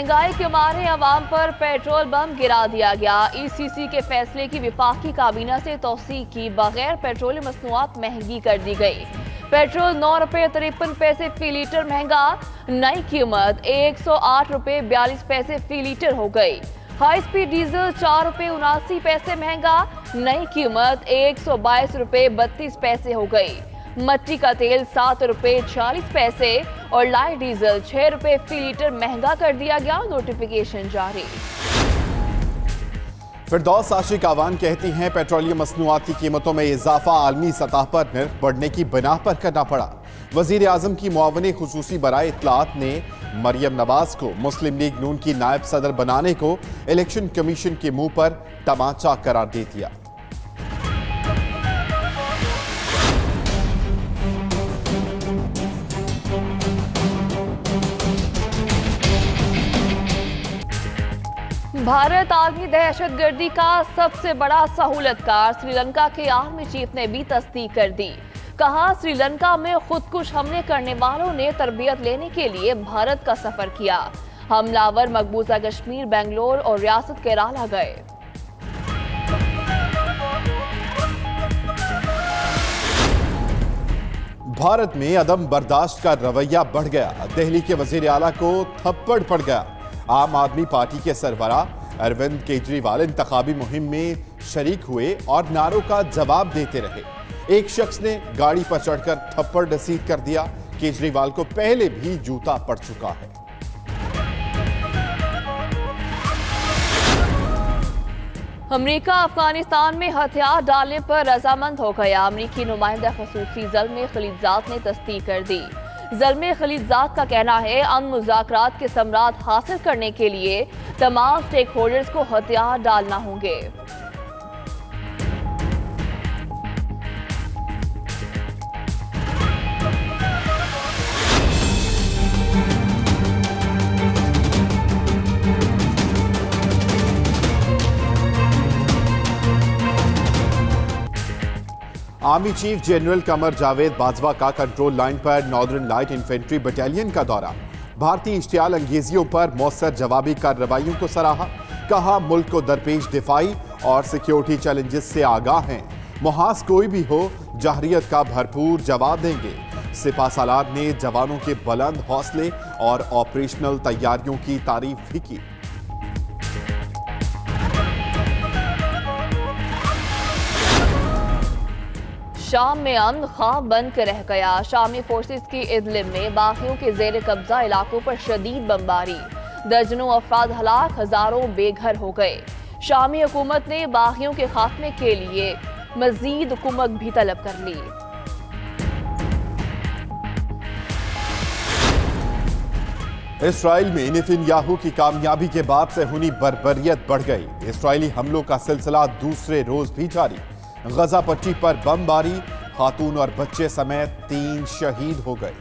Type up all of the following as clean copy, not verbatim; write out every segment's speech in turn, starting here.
महंगाई के मारे अवाम पर पेट्रोल बम गिरा दिया गया। ईसीसी के फैसले की विफाकी काबीना से तौसीक की बगैर पेट्रोलियम मसनूआत महंगी कर दी गई। पेट्रोल 9 रुपये 53 पैसे फी लीटर महंगा, नई कीमत 108 रुपये 42 पैसे फी लीटर हो गई। हाई स्पीड डीजल 4 रुपये 79 पैसे महंगा, नई कीमत 122 रुपये 32 पैसे हो गई। मट्टी का तेल 7 रुपये 40 पैसे और लाइट डीजल 6 रुपये फी लीटर महंगा कर दिया गया। नोटिफिकेशन जारी। फिरदौस आशिक आवान कहती हैं पेट्रोलियम मसनूआत की कीमतों में इजाफा आलमी सतह पर निर्ख बढ़ने की बिना पर करना पड़ा। वजीर आजम की मुआवने खुसूसी बराए इत्तलात ने मरियम नवाज को मुस्लिम लीग नून की नायब सदर बनाने को इलेक्शन कमीशन के मुंह पर तमाचा करार दे दिया। भारत आलमी दहशतगर्दी का सबसे बड़ा सहूलतकार, श्रीलंका के आर्मी चीफ ने भी तस्दीक कर दी। कहा, श्रीलंका में खुदकुश हमले करने वालों ने तरबियत लेने के लिए भारत का सफर किया। हमलावर मकबूजा कश्मीर, बेंगलोर और रियासत केरला गए। भारत में अदम बर्दाश्त का रवैया बढ़ गया। दिल्ली के वजीर आला को थप्पड़ पड़ गया। आम आदमी पार्टी के सरबराह अरविंद केजरीवाल इंतखाबी मुहिम में शरीक हुए और नारों का जवाब देते रहे। एक शख्स ने गाड़ी पर चढ़कर थप्पड़ रसीद कर दिया। केजरीवाल को पहले भी जूता पड़ चुका है। अमेरिका अफगानिस्तान में हथियार डालने पर रजामंद हो गया। अमेरिकी नुमाइंदा खसूसी ज़ल्मे खलीलजाद ने तस्दीक कर दी। ज़ल्मे खलीलजाद का कहना है, अमन मुज़ाकरात के समरात हासिल करने के लिए तमाम स्टेक होल्डर्स को हथियार डालना होंगे। Army chief general Qamar Javed Bajwa का कंट्रोल लाइन पर नॉर्दर्न लाइट इन्फेंट्री बटालियन का दौरा। भारतीय इश्तियाल अंगेजियों पर मौसर जवाबी कार्रवाइयों को सराहा। कहा, मुल्क को दरपेश दिफाई और सिक्योरिटी चैलेंजेस से आगाह हैं। मुहाज कोई भी हो, जहरियत का भरपूर जवाब देंगे। सिपा सालार ने जवानों के बुलंद हौसले और ऑपरेशनल तैयारियों की तारीफ भी की। शाम में अमन ख्वाब बन कर रह गया। शामी फोर्सेस की इदलिब में बागियों के जेर कब्जा इलाकों पर शदीद बमबारी, दर्जनों अफराद हलाक, हजारों बेघर हो गए। शामी हुकूमत ने बागियों के खात्मे के लिए मजीद कुमक भी तलब कर ली। इसराइल में नेतन्याहू की कामयाबी के बाद से हुनी बर्बरियत बढ़ गई। इसराइली हमलों का सिलसिला दूसरे रोज भी जारी। गजा पट्टी पर बमबारी, खातून और बच्चे समेत 3 शहीद हो गए।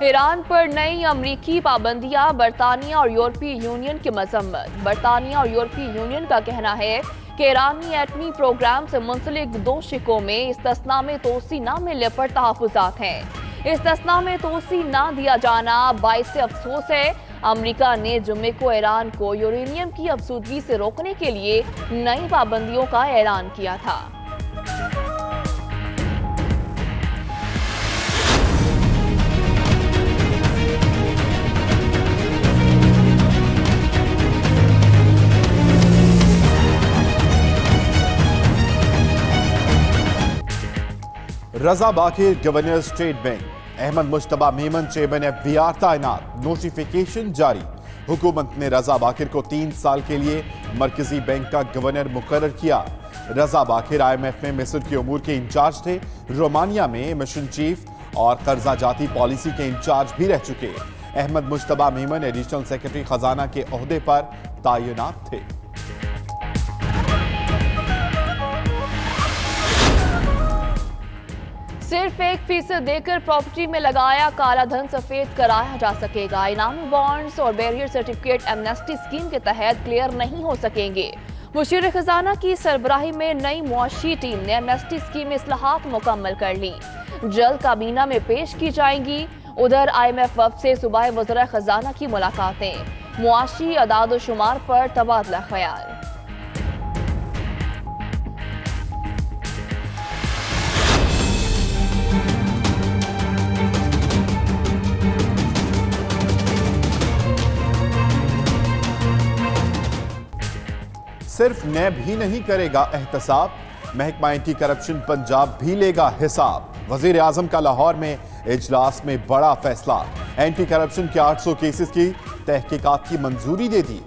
ईरान पर नई अमरीकी पाबंदियां, बरतानिया और यूरोपीय यूनियन की मजम्मत। बरतानिया और यूरोपीय यूनियन का कहना है कि ईरानी एटमी प्रोग्राम से मुंसलिक 2 शिकों में इस्तिस्ना में तोसी न मिलने पर तहफुजात हैं। इस्तिस्ना में तोसी न दिया जाना बाइस अफसोस है। अमेरिका ने जुम्मे को ईरान को यूरेनियम की अफसूदगी से रोकने के लिए नई पाबंदियों का ऐलान किया था। Raza Baqir governor state bank, Ahmad Mujtaba Memon chairman FVR तैनात। नोटिफिकेशन जारी। हुकूमत ने रजा बाकिर को 3 साल के लिए मरकजी बैंक का गवर्नर मुकर्रर किया। रजा बाकिर IMF में मिस्र के उमूर के इंचार्ज थे। रोमानिया में मिशन चीफ और कर्जा जाती पॉलिसी के इंचार्ज भी रह चुके। अहमद मुश्तबा मेमन एडिशनल सेक्रेटरी खजाना के ओहदे पर तैनात थे। सिर्फ 1% देकर प्रॉपर्टी में लगाया काला धन सफेद कराया जा सकेगा। इनामी बॉन्ड्स और बैरियर सर्टिफिकेट एमनेस्टी स्कीम के तहत क्लियर नहीं हो सकेंगे। मुशीर खजाना की सरबराही में नई मुआशी टीम ने एमनेस्टी स्कीम में इस्लाहात मुकम्मल कर ली, जल्द काबीना में पेश की जाएंगी। उधर IMF वफ्द से सूबाई वज़ीर खजाना की मुलाकातें, मुआशी अदाद शुमार पर तबादला ख्याल। सिर्फ नैब ही नहीं करेगा एहतसाब, महकमा एंटी करप्शन पंजाब भी लेगा हिसाब। वजीर आजम का लाहौर में इजलास में बड़ा फैसला, एंटी करप्शन के 800 केसेस की तहकीकात की मंजूरी दे दी।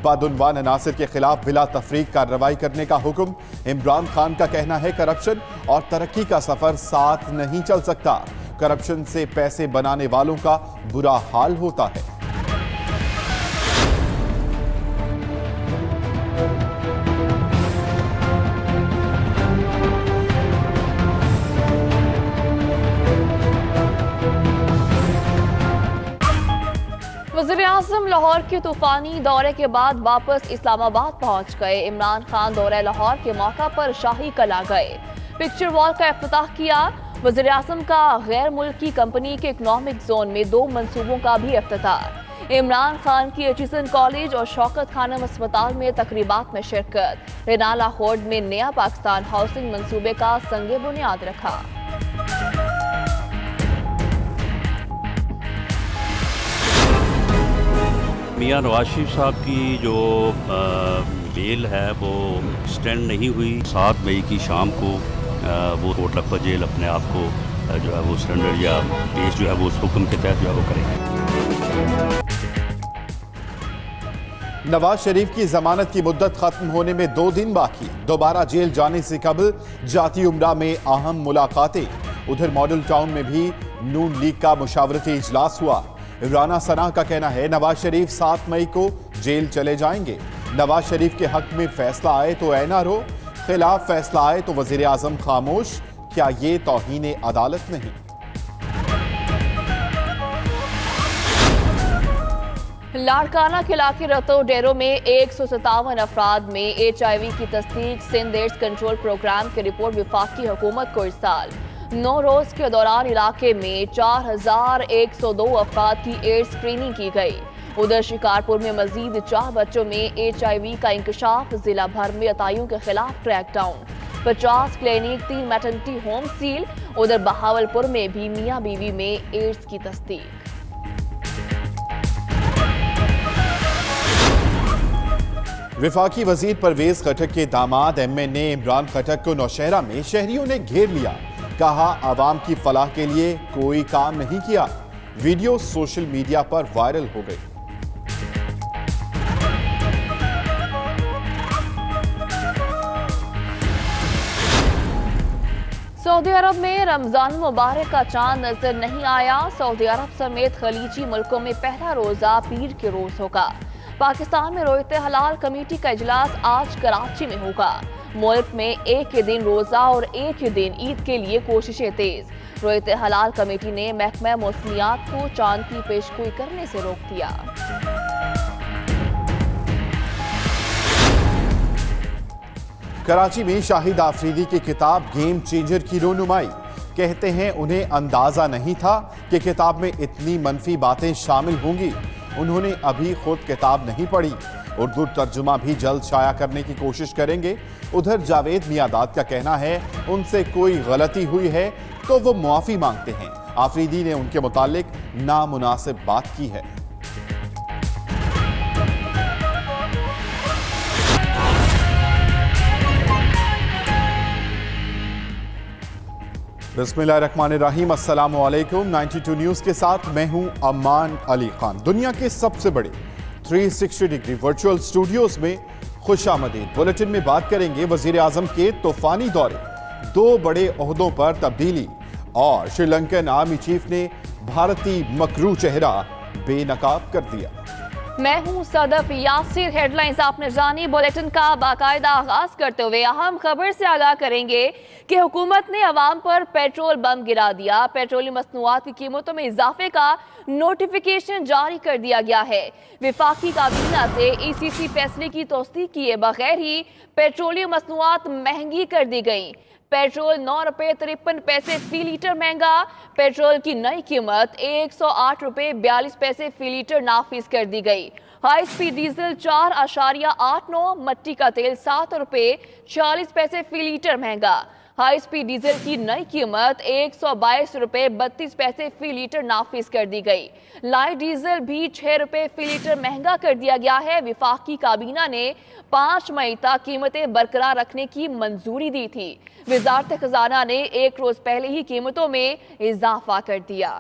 बदउनवान अनासिर के खिलाफ बिला तफरीक कार्रवाई करने का हुक्म। इमरान खान का कहना है करप्शन और तरक्की का सफर साथ नहीं चल सकता, करप्शन से पैसे बनाने वालों का बुरा हाल होता है। वज़ीर-ए-आज़म लाहौर के तूफानी दौरे के बाद वापस इस्लामाबाद पहुंच गए। इमरान खान दौरे लाहौर के मौका पर शाही कला गए, पिक्चर वॉल का इफ्तिताह किया। वज़ीर-ए-आज़म का गैर मुल्की कंपनी के इकनॉमिक जोन में 2 मंसूबों का भी इफ्तिताह। इमरान खान की एचिसन कॉलेज और शौकत खानम अस्पताल में तकरीबात में शिरकत। रेनाला होर्ड में नया पाकिस्तान हाउसिंग मंसूबे का संगे बुनियाद रखा। मियां नवाज शरीफ साहब की जो बेल है वो स्टैंड नहीं हुई। 7 मई की शाम को वो कोट लखपत जेल अपने आप को जो है वो सरेंडर या पेश जो है वो उस हुक्म के तहत जो है वो करेंगे। नवाज शरीफ की जमानत की मुद्दत खत्म होने में 2 दिन बाकी, दोबारा जेल जाने से कबल जाती उम्रा में अहम मुलाकातें। उधर मॉडल टाउन में भी नून लीग का मुशावरती इजलास हुआ। राना सना का कहना है नवाज शरीफ 7 मई को जेल चले जाएंगे। नवाज शरीफ के हक में फैसला आए तो एनआरओ, खिलाफ फैसला आए तो वजीर आजम खामोश। क्या ये तौहीन अदालत नहीं? लाड़काना के इलाके रतो डेरो में 157 अफराद में HIV की तस्दीक। सिंध एड्स कंट्रोल प्रोग्राम की रिपोर्ट वफाकी हुकूमत को इरसाल। 9 रोज के दौरान इलाके में 4102 अफराद की एड्स स्क्रीनिंग की गई। उधर शिकारपुर में मजीद 4 बच्चों में HIV का इंकशाफ। जिला भर में अताइयों के खिलाफ crackdown. 50 clinic, 3 maternity home seal. उधर बहावलपुर में भी मियां बीवी में एड्स की तस्दीक। विफाकी वजीर परवेज खटक के दामाद MN इमरान खटक को नौशहरा में शहरियों ने घेर लिया। कहा आवाम की फलाह के लिए कोई काम नहीं किया। वीडियो सोशल मीडिया पर वायरल हो गई। सऊदी अरब में रमजान मुबारक का चांद नजर नहीं आया। सऊदी अरब समेत खलीजी मुल्कों में पहला रोजा पीर के रोज होगा। पाकिस्तान में रोयते हलाल कमेटी का इजलास आज कराची में होगा। मुल्क में एक ही दिन रोजा और एक ही दिन ईद के लिए कोशिशें तेज। रोयते हलाल कमेटी ने महकमा मौसमियात को चांद की पेशगोई करने से रोक दिया। कराची में शाहिद आफरीदी की किताब गेम चेंजर की रोनुमाई। कहते हैं उन्हें अंदाजा नहीं था कि किताब में इतनी मनफी बातें शामिल होंगी। उन्होंने अभी खुद किताब नहीं पढ़ी। उर्दू तर्जुमा भी जल्द शाया करने की कोशिश करेंगे। उधर जावेद मियादाद का कहना है उनसे कोई गलती हुई है तो वो मुआफी मांगते हैं। आफरीदी ने उनके मुतालिक नामुनासिब बात की है। बिस्मिल्लाहिर्रहमानिर्रहीम, अस्सलामु अलैकुम। 92 न्यूज़ के साथ मैं हूं अमान अली खान। दुनिया के सबसे बड़े 360 डिग्री वर्चुअल स्टूडियोज में खुशामदीद। बुलेटिन में बात करेंगे वजीर आजम के तूफानी दौरे, 2 बड़े ओहदों पर तब्दीली और श्रीलंकन आर्मी चीफ ने भारतीय मकरू चेहरा बेनकाब कर दिया। मैं हूं सदफ यासिर। हेडलाइंस आपने जानी। बुलेटिन का बाकायदा आगाज करते हुए अहम खबर से आगाह करेंगे कि हुकूमत ने अवाम पर पेट्रोल बम गिरा दिया। पेट्रोलियम मसनूआत की कीमतों में इजाफे का नोटिफिकेशन जारी कर दिया गया है। विफाकी काबीना से ECC फैसले की तौसीक किए बगैर ही पेट्रोलियम मसनूआत महंगी कर दी गई। पेट्रोल 9 रुपये 53 पैसे फी लीटर महंगा। पेट्रोल की नई कीमत 108 रुपये 42 पैसे फी लीटर नाफिज कर दी गई। हाई स्पीड डीजल 4.89, मट्टी का तेल 7 रुपये 40 पैसे फी लीटर महंगा। हाई स्पीड डीजल की नई कीमत 122 रुपये 32 पैसे फी लीटर नाफिज कर दी गई। लाइट डीजल भी 6 रुपये फी लीटर महंगा कर दिया गया है। विफाकी काबीना ने 5 मई तक कीमतें बरकरार रखने की मंजूरी दी थी। वजारत खजाना ने एक रोज पहले ही कीमतों में इजाफा कर दिया।